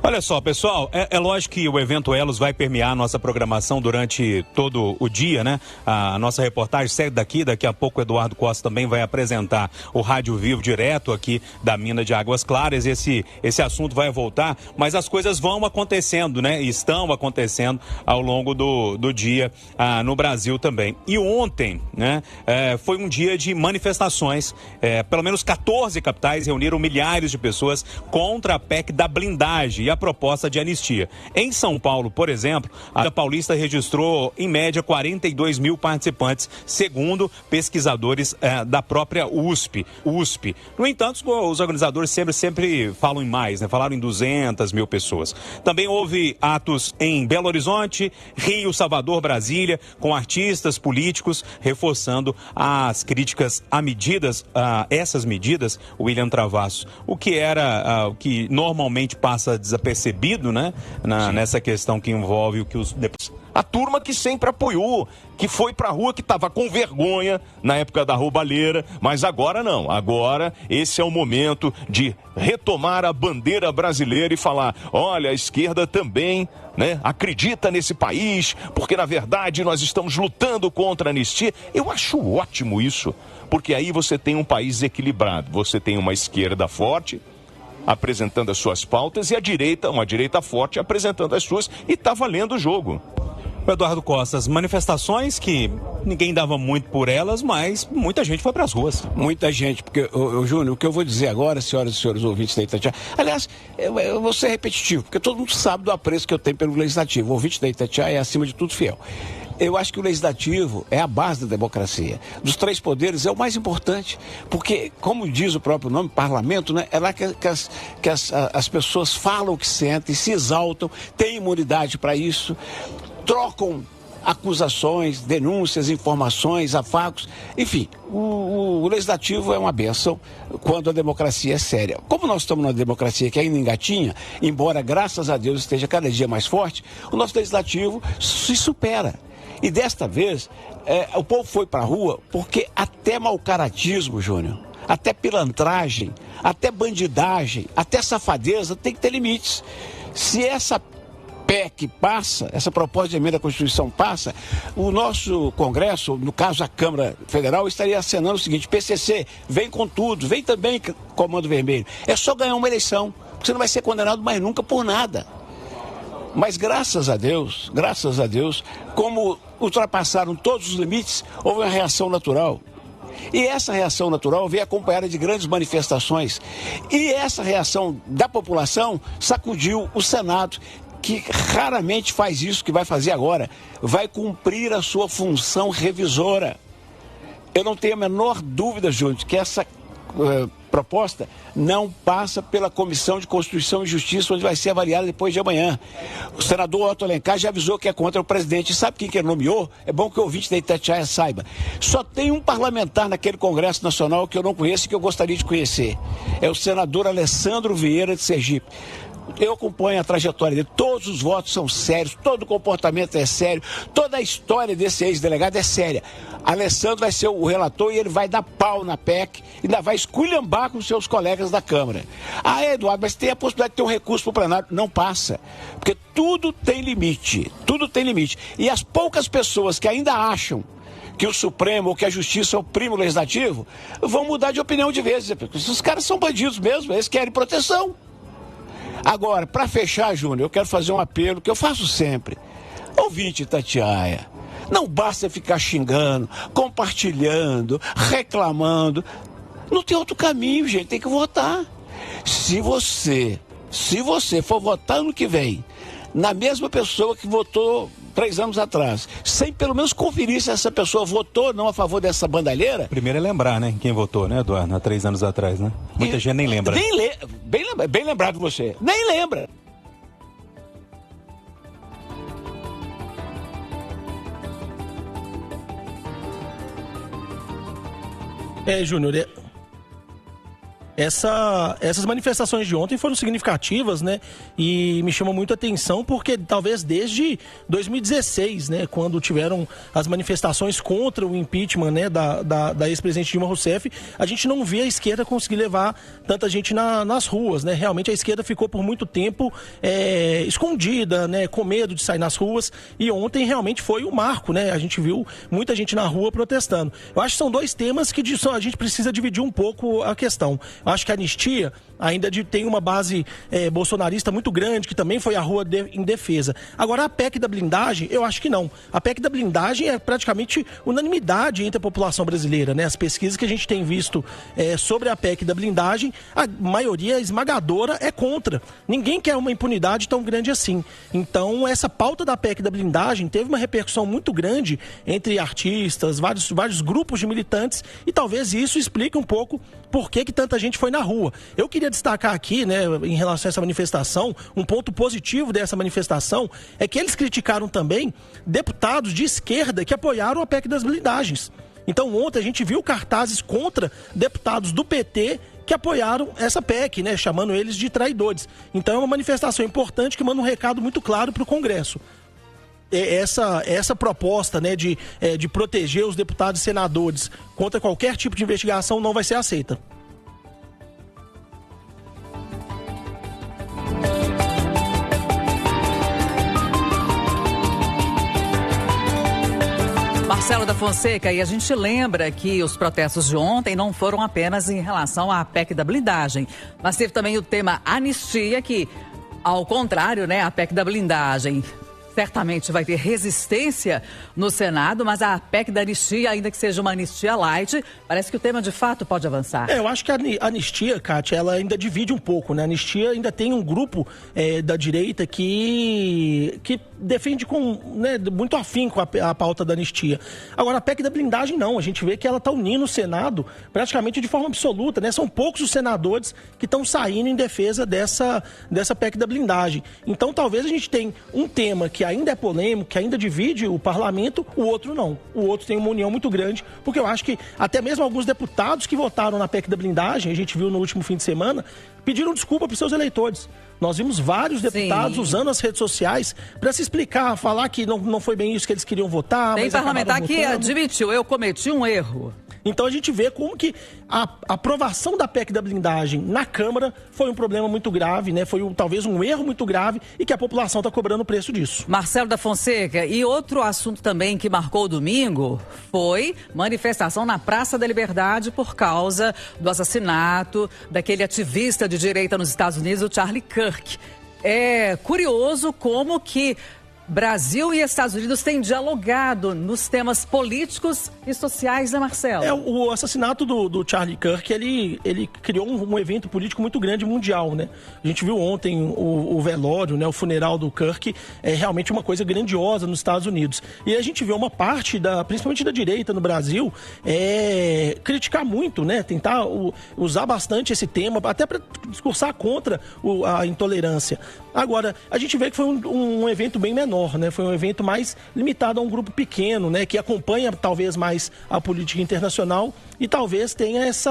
Olha só, pessoal, é lógico que o evento Elos vai permear a nossa programação durante todo o dia, né? A nossa reportagem segue daqui a pouco o Eduardo Costa também vai apresentar o Rádio Vivo direto aqui da mina de Águas Claras. Esse assunto vai voltar, mas as coisas vão acontecendo, né? E estão acontecendo ao longo do dia no Brasil também. E ontem, né, foi um dia de manifestações, pelo menos 14 capitais reuniram milhares de pessoas contra a PEC da blindagem e a proposta de anistia. Em São Paulo, por exemplo, a Paulista registrou, em média, 42 mil participantes, segundo pesquisadores da própria USP. No entanto, os organizadores sempre falam em mais, né? Falaram em 200 mil pessoas. Também houve atos em Belo Horizonte, Rio, Salvador, Brasília, com artistas, políticos, reforçando as críticas a essas medidas, William Travasso. O que normalmente passa desapercebido, né? Nessa questão que envolve o que os deputados. A turma que sempre apoiou, que foi pra rua, que estava com vergonha na época da roubalheira, mas agora não. Agora esse é o momento de retomar a bandeira brasileira e falar, olha, a esquerda também, né, acredita nesse país, porque na verdade nós estamos lutando contra a anistia. Eu acho ótimo isso, porque aí você tem um país equilibrado, você tem uma esquerda forte apresentando as suas pautas e a direita, uma direita forte apresentando as suas, e tá valendo o jogo. Eduardo Costa, as manifestações que ninguém dava muito por elas, mas muita gente foi para as ruas. Muita gente, porque, Júnior, o que eu vou dizer agora, senhoras e senhores ouvintes da Itatiaia, aliás, eu vou ser repetitivo, porque todo mundo sabe do apreço que eu tenho pelo Legislativo. O ouvinte da Itatiaia é, acima de tudo, fiel. Eu acho que o Legislativo é a base da democracia. Dos três poderes é o mais importante, porque, como diz o próprio nome, parlamento, né, é lá que as pessoas falam o que sentem, se exaltam, têm imunidade para isso, trocam acusações, denúncias, informações, afagos, enfim, o Legislativo é uma bênção quando a democracia é séria. Como nós estamos numa democracia que ainda engatinha, embora, graças a Deus, esteja cada dia mais forte, o nosso Legislativo se supera. E desta vez, o povo foi para a rua porque até mau-caratismo, Júnior, até pilantragem, até bandidagem, até safadeza tem que ter limites. Se essa PEC passa, essa proposta de emenda à Constituição passa, o nosso Congresso, no caso a Câmara Federal, estaria acenando o seguinte: PCC, vem com tudo, vem também Comando Vermelho. É só ganhar uma eleição, porque você não vai ser condenado mais nunca por nada. Mas graças a Deus, como ultrapassaram todos os limites, houve uma reação natural. E essa reação natural veio acompanhada de grandes manifestações. E essa reação da população sacudiu o Senado, que raramente faz isso que vai fazer agora. Vai cumprir a sua função revisora. Eu não tenho a menor dúvida, Júnior, que essa proposta não passa pela Comissão de Constituição e Justiça, onde vai ser avaliada depois de amanhã. O senador Otto Alencar já avisou que é contra o presidente. E sabe quem que ele nomeou? É bom que o ouvinte da Itatiaia saiba. Só tem um parlamentar naquele Congresso Nacional que eu não conheço e que eu gostaria de conhecer. É o senador Alessandro Vieira de Sergipe. Eu acompanho a trajetória dele, todos os votos são sérios, todo o comportamento é sério, toda a história desse ex-delegado é séria. Alessandro vai ser o relator e ele vai dar pau na PEC, ainda vai esculhambar com seus colegas da Câmara. Ah, Eduardo, mas tem a possibilidade de ter um recurso para o plenário? Não passa, porque tudo tem limite, tudo tem limite. E as poucas pessoas que ainda acham que o Supremo ou que a Justiça oprime o Legislativo, vão mudar de opinião de vez. Esses caras são bandidos mesmo, eles querem proteção. Agora, para fechar, Júnior, eu quero fazer um apelo que eu faço sempre. Ouvinte Itatiaia, não basta ficar xingando, compartilhando, reclamando. Não tem outro caminho, gente, tem que votar. Se você for votar ano que vem, na mesma pessoa que votou 3 anos atrás, sem pelo menos conferir se essa pessoa votou ou não a favor dessa bandalheira. Primeiro é lembrar, né, quem votou, né, Eduardo, há 3 anos atrás, né? Muita gente nem lembra. Bem lembrado você, nem lembra. Júnior, essas manifestações de ontem foram significativas, né? E me chama muito a atenção porque talvez desde 2016, né? Quando tiveram as manifestações contra o impeachment, né? Da ex-presidente Dilma Rousseff, a gente não via a esquerda conseguir levar tanta gente nas ruas, né? Realmente a esquerda ficou por muito tempo escondida, né? Com medo de sair nas ruas, e ontem realmente foi o marco, né? A gente viu muita gente na rua protestando. Eu acho que são dois temas que a gente precisa dividir um pouco a questão. Eu acho que a anistia ainda tem uma base bolsonarista muito grande, que também foi à rua em defesa. Agora, a PEC da blindagem, eu acho que não. A PEC da blindagem é praticamente unanimidade entre a população brasileira, né? As pesquisas que a gente tem visto sobre a PEC da blindagem, a maioria esmagadora é contra. Ninguém quer uma impunidade tão grande assim. Então, essa pauta da PEC da blindagem teve uma repercussão muito grande entre artistas, vários grupos de militantes, e talvez isso explique um pouco por que tanta gente foi na rua. Eu queria destacar aqui, né, em relação a essa manifestação, um ponto positivo dessa manifestação é que eles criticaram também deputados de esquerda que apoiaram a PEC das blindagens. Então, ontem a gente viu cartazes contra deputados do PT que apoiaram essa PEC, né, chamando eles de traidores. Então, é uma manifestação importante que manda um recado muito claro para o Congresso. Essa proposta, né, de proteger os deputados e senadores contra qualquer tipo de investigação não vai ser aceita. Marcelo da Fonseca, e a gente lembra que os protestos de ontem não foram apenas em relação à PEC da blindagem, mas teve também o tema anistia, que, ao contrário, né, a PEC da blindagem certamente vai ter resistência no Senado, mas a PEC da anistia, ainda que seja uma anistia light, parece que o tema de fato pode avançar. Eu acho que a anistia, Kátia, ela ainda divide um pouco, né? A anistia ainda tem um grupo da direita que defende muito afinco a pauta da anistia. Agora, a PEC da blindagem não, a gente vê que ela está unindo o Senado praticamente de forma absoluta, né? São poucos os senadores que estão saindo em defesa dessa PEC da blindagem. Então, talvez a gente tenha um tema que ainda é polêmico, que ainda divide o parlamento, o outro não. O outro tem uma união muito grande, porque eu acho que até mesmo alguns deputados que votaram na PEC da blindagem, a gente viu no último fim de semana, pediram desculpa para os seus eleitores. Nós vimos vários deputados usando as redes sociais para se explicar, falar que não foi bem isso que eles queriam votar. Tem parlamentar que admitiu, eu cometi um erro. Então a gente vê como que a aprovação da PEC da blindagem na Câmara foi um problema muito grave, né? Foi talvez um erro muito grave e que a população está cobrando o preço disso. Marcelo da Fonseca, e outro assunto também que marcou o domingo foi manifestação na Praça da Liberdade por causa do assassinato daquele ativista de direita nos Estados Unidos, o Charlie Kirk. É curioso como que Brasil e Estados Unidos têm dialogado nos temas políticos e sociais, né, Marcelo? O assassinato do Charlie Kirk, ele criou um evento político muito grande mundial, né? A gente viu ontem o velório, né, o funeral do Kirk, é realmente uma coisa grandiosa nos Estados Unidos. E a gente vê uma parte, principalmente da direita no Brasil, criticar muito, né? Tentar usar bastante esse tema, até para discursar contra a intolerância. Agora, a gente vê que foi um evento bem menor, né? Foi um evento mais limitado a um grupo pequeno, né? Que acompanha talvez mais a política internacional e talvez tenha esse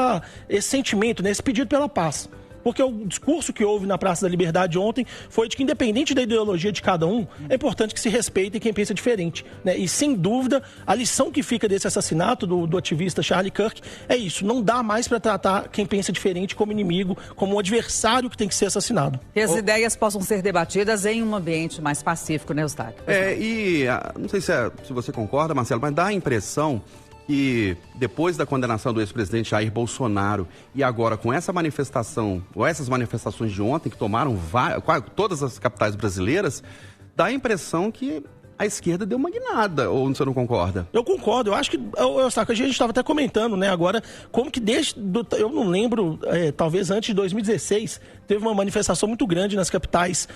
sentimento, né? Esse pedido pela paz. Porque o discurso que houve na Praça da Liberdade ontem foi de que, independente da ideologia de cada um, é importante que se respeite quem pensa diferente, né? E, sem dúvida, a lição que fica desse assassinato do ativista Charlie Kirk é isso. Não dá mais para tratar quem pensa diferente como inimigo, como um adversário que tem que ser assassinado. Que as ideias possam ser debatidas em um ambiente mais pacífico, né, Eustáquio? Não sei se você concorda, Marcelo, mas dá a impressão que depois da condenação do ex-presidente Jair Bolsonaro e agora com essa manifestação, ou essas manifestações de ontem que tomaram todas as capitais brasileiras, dá a impressão que a esquerda deu uma guinada, ou você não concorda? Eu concordo, eu acho que, a gente estava até comentando, né, agora, como que eu não lembro, talvez antes de 2016, teve uma manifestação muito grande nas capitais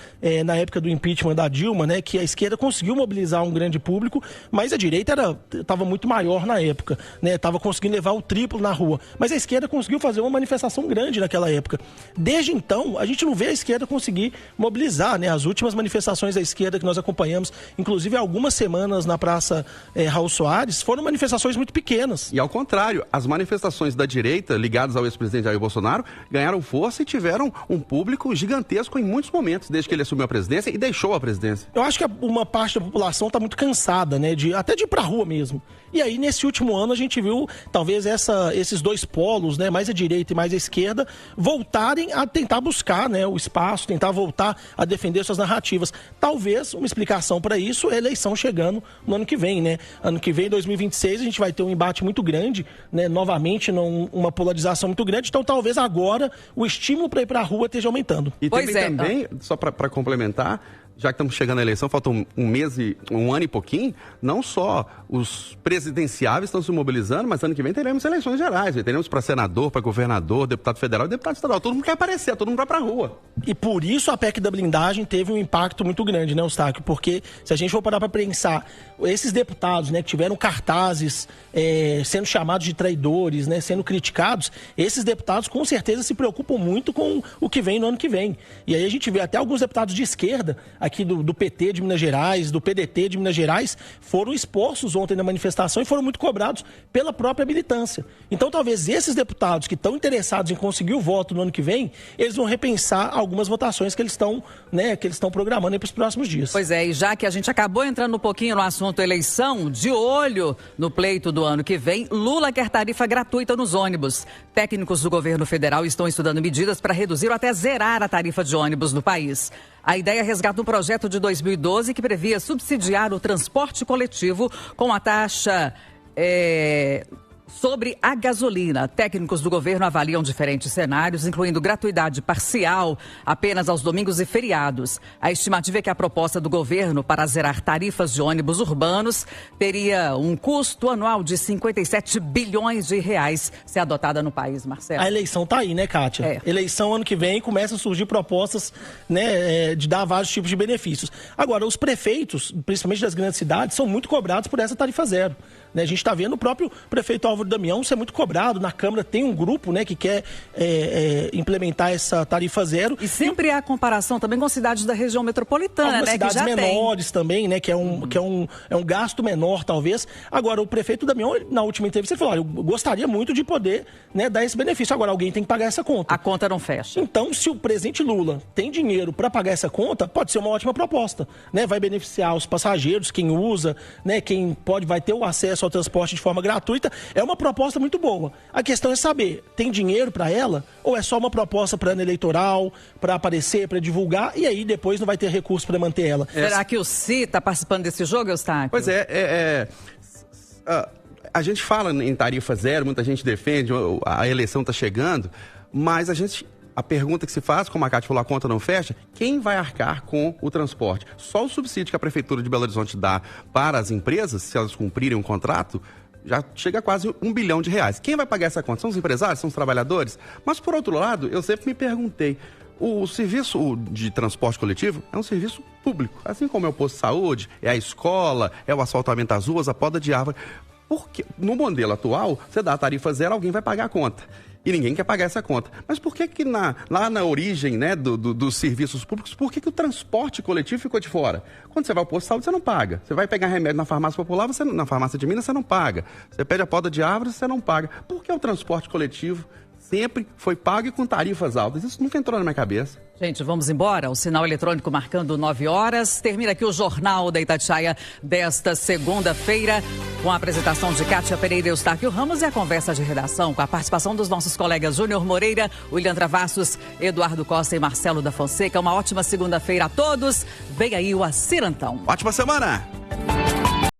na época do impeachment da Dilma, né, que a esquerda conseguiu mobilizar um grande público, mas a direita estava muito maior na época, né, estava conseguindo levar o triplo na rua. Mas a esquerda conseguiu fazer uma manifestação grande naquela época. Desde então, a gente não vê a esquerda conseguir mobilizar, né, as últimas manifestações da esquerda que nós acompanhamos, inclusive algumas semanas na Praça Raul Soares, foram manifestações muito pequenas. E ao contrário, as manifestações da direita ligadas ao ex-presidente Jair Bolsonaro ganharam força e tiveram um público gigantesco em muitos momentos, desde que ele assumiu a presidência e deixou a presidência. Eu acho que uma parte da população está muito cansada, né, até de ir para a rua mesmo. E aí, nesse último ano, a gente viu, talvez, esses dois polos, né, mais a direita e mais a esquerda, voltarem a tentar buscar, né, o espaço, tentar voltar a defender suas narrativas. Talvez uma explicação para isso é a eleição chegando no ano que vem, né? Ano que vem, 2026, a gente vai ter um embate muito grande, né, novamente, uma polarização muito grande. Então, talvez agora o estímulo para ir para a rua esteja aumentando. E também, só para complementar, já que estamos chegando à eleição, faltam um ano e pouquinho, não só os presidenciáveis estão se mobilizando, mas ano que vem teremos eleições gerais, teremos para senador, para governador, deputado federal e deputado estadual. Todo mundo quer aparecer, todo mundo vai para a rua. E por isso a PEC da blindagem teve um impacto muito grande, né, Eustáquio? Porque se a gente for parar para pensar, esses deputados, né, que tiveram cartazes sendo chamados de traidores, né, sendo criticados, esses deputados com certeza se preocupam muito com o que vem no ano que vem. E aí a gente vê até alguns deputados de esquerda, aqui do PT de Minas Gerais, do PDT de Minas Gerais, foram expostos ontem na manifestação e foram muito cobrados pela própria militância. Então talvez esses deputados que estão interessados em conseguir o voto no ano que vem, eles vão repensar algumas votações que eles estão, né, programando para os próximos dias. Pois é, e já que a gente acabou entrando um pouquinho no assunto eleição, de olho no pleito do ano que vem, Lula quer tarifa gratuita nos ônibus. Técnicos do governo federal estão estudando medidas para reduzir ou até zerar a tarifa de ônibus no país. A ideia resgata um projeto de 2012 que previa subsidiar o transporte coletivo com a taxa sobre a gasolina. Técnicos do governo avaliam diferentes cenários, incluindo gratuidade parcial apenas aos domingos e feriados. A estimativa é que a proposta do governo para zerar tarifas de ônibus urbanos teria um custo anual de 57 bilhões de reais se adotada no país, Marcelo. A eleição tá aí, né, Kátia? Eleição ano que vem, começam a surgir propostas, né, de dar vários tipos de benefícios. Agora, os prefeitos, principalmente das grandes cidades, são muito cobrados por essa tarifa zero. Né, a gente está vendo o próprio prefeito Álvaro Damião ser muito cobrado. Na Câmara tem um grupo, né, que quer implementar essa tarifa zero. E sempre há comparação também com cidades da região metropolitana, algumas né? Cidades que já menores também, né? Que é um gasto menor, talvez. Agora, o prefeito Damião, na última entrevista, ele falou: olha, eu gostaria muito de poder, né, dar esse benefício. Agora, alguém tem que pagar essa conta. A conta não fecha. Então, se o presidente Lula tem dinheiro para pagar essa conta, pode ser uma ótima proposta, né? Vai beneficiar os passageiros, quem usa, né? Quem vai ter o acesso ao transporte de forma gratuita. É uma proposta muito boa. A questão é saber, tem dinheiro para ela ou é só uma proposta para ano eleitoral, para aparecer, para divulgar, e aí depois não vai ter recurso para manter ela? Será que o CI está participando desse jogo, Eustáquio? Pois a gente fala em tarifa zero, muita gente defende, a eleição está chegando, mas a pergunta que se faz, como a Cátia falou, a conta não fecha, quem vai arcar com o transporte? Só o subsídio que a Prefeitura de Belo Horizonte dá para as empresas, se elas cumprirem um contrato, já chega a quase R$1 bilhão. Quem vai pagar essa conta? São os empresários? São os trabalhadores? Mas, por outro lado, eu sempre me perguntei, o serviço de transporte coletivo é um serviço público, assim como é o posto de saúde, é a escola, é o asfaltamento das ruas, a poda de árvore. Porque no modelo atual, você dá a tarifa zero, alguém vai pagar a conta. E ninguém quer pagar essa conta. Mas por que lá na origem, né, dos serviços públicos, por que o transporte coletivo ficou de fora? Quando você vai ao posto de saúde, você não paga. Você vai pegar remédio na farmácia popular, na farmácia de Minas, você não paga. Você pede a poda de árvores, você não paga. Por que o transporte coletivo sempre foi pago e com tarifas altas? Isso nunca entrou na minha cabeça. Gente, vamos embora. O sinal eletrônico marcando 9 horas. Termina aqui o Jornal da Itatiaia desta segunda-feira, com a apresentação de Kátia Pereira e Eustáquio Ramos e a conversa de redação com a participação dos nossos colegas Júnior Moreira, William Travassos, Eduardo Costa e Marcelo da Fonseca. Uma ótima segunda-feira a todos. Vem aí o Acirantão. Ótima semana!